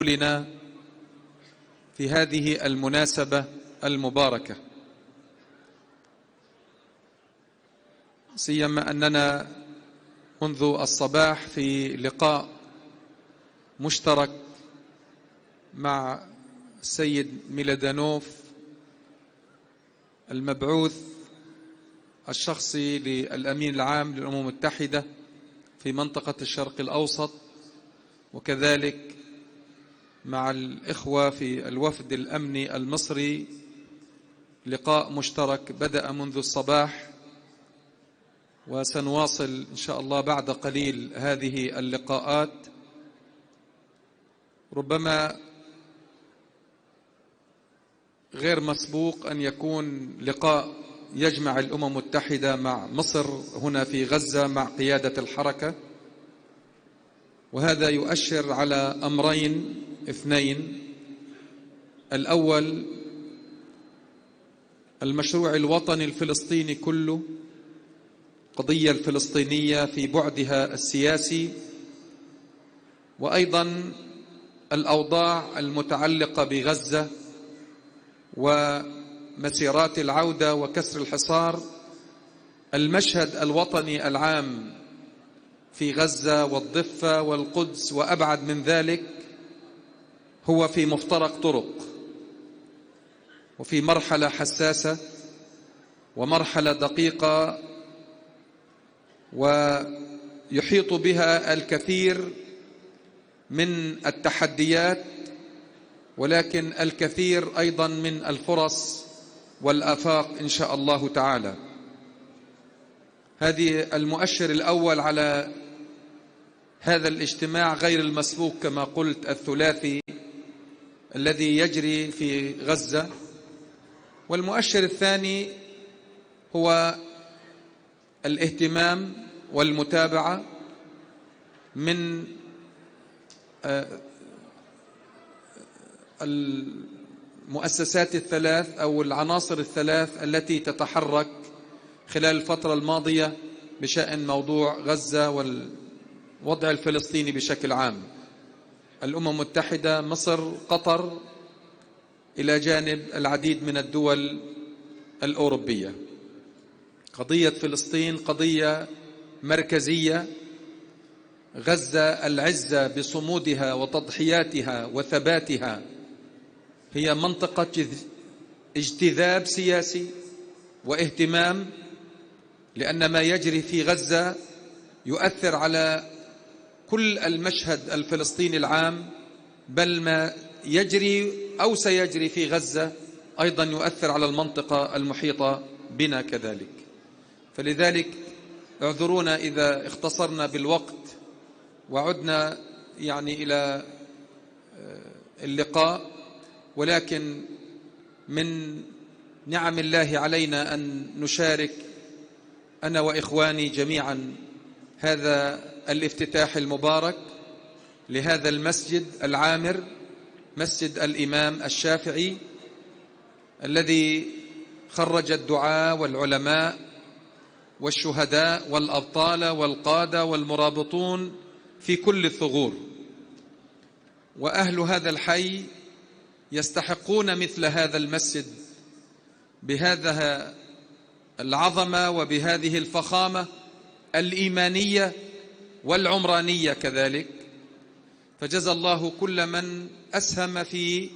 لنا في هذه المناسبة المباركة، سيما أننا منذ الصباح في لقاء مشترك مع السيد ميلادانوف المبعوث الشخصي للأمين العام للأمم المتحدة في منطقة الشرق الأوسط، وكذلك مع الإخوة في الوفد الأمني المصري لقاء مشترك بدأ منذ الصباح، وسنواصل إن شاء الله بعد قليل هذه اللقاءات. ربما غير مسبوق أن يكون لقاء يجمع الأمم المتحدة مع مصر هنا في غزة مع قيادة الحركة، وهذا يؤشر على أمرين اثنين: الأول المشروع الوطني الفلسطيني كله، القضية الفلسطينية في بعدها السياسي، وأيضا الأوضاع المتعلقة بغزة ومسيرات العودة وكسر الحصار. المشهد الوطني العام في غزة والضفة والقدس وأبعد من ذلك هو في مفترق طرق، وفي مرحلة حساسة ومرحلة دقيقة، ويحيط بها الكثير من التحديات، ولكن الكثير أيضا من الفرص والآفاق إن شاء الله تعالى. هذه المؤشر الأول على هذا الاجتماع غير المسبوق كما قلت الثلاثي الذي يجري في غزة. والمؤشر الثاني هو الاهتمام والمتابعة من المؤسسات الثلاث أو العناصر الثلاث التي تتحرك خلال الفترة الماضية بشأن موضوع غزة والوضع الفلسطيني بشكل عام: الأمم المتحدة، مصر، قطر، إلى جانب العديد من الدول الأوروبية. قضية فلسطين قضية مركزية. غزة العزة بصمودها وتضحياتها وثباتها هي منطقة اجتذاب سياسي واهتمام، لأن ما يجري في غزة يؤثر على كل المشهد الفلسطيني العام، بل ما يجري أو سيجري في غزة أيضا يؤثر على المنطقة المحيطة بنا كذلك. فلذلك اعذرونا إذا اختصرنا بالوقت وعدنا إلى اللقاء، ولكن من نعم الله علينا أن نشارك أنا وإخواني جميعا هذا الافتتاح المبارك لهذا المسجد العامر، مسجد الإمام الشافعي، الذي خرج الدعاة والعلماء والشهداء والأبطال والقادة والمرابطون في كل الثغور. وأهل هذا الحي يستحقون مثل هذا المسجد بهذا العظمة وبهذه الفخامة الإيمانية والعمرانية كذلك. فجزى الله كل من أسهم في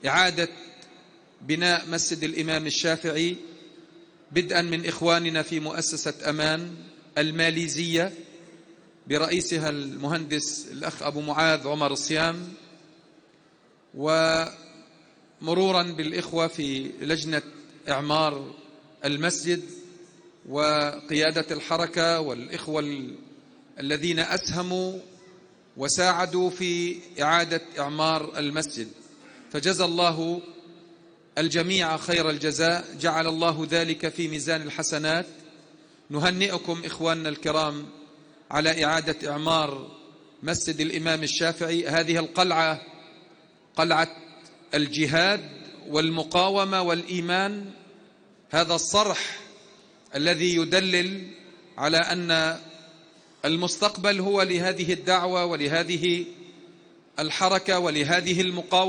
إعادة بناء مسجد الإمام الشافعي، بدءا من إخواننا في مؤسسة أمان الماليزية برئيسها المهندس الأخ أبو معاذ عمر الصيام، ومرورا بالإخوة في لجنة إعمار المسجد وقيادة الحركة والإخوة الذين أسهموا وساعدوا في إعادة إعمار المسجد. فجزى الله الجميع خير الجزاء، جعل الله ذلك في ميزان الحسنات. نهنئكم إخواننا الكرام على إعادة إعمار مسجد الإمام الشافعي. هذه القلعة قلعة الجهاد والمقاومة والإيمان، هذا الصرح الذي يدلل على أن المستقبل هو لهذه الدعوة ولهذه الحركة ولهذه المقاومة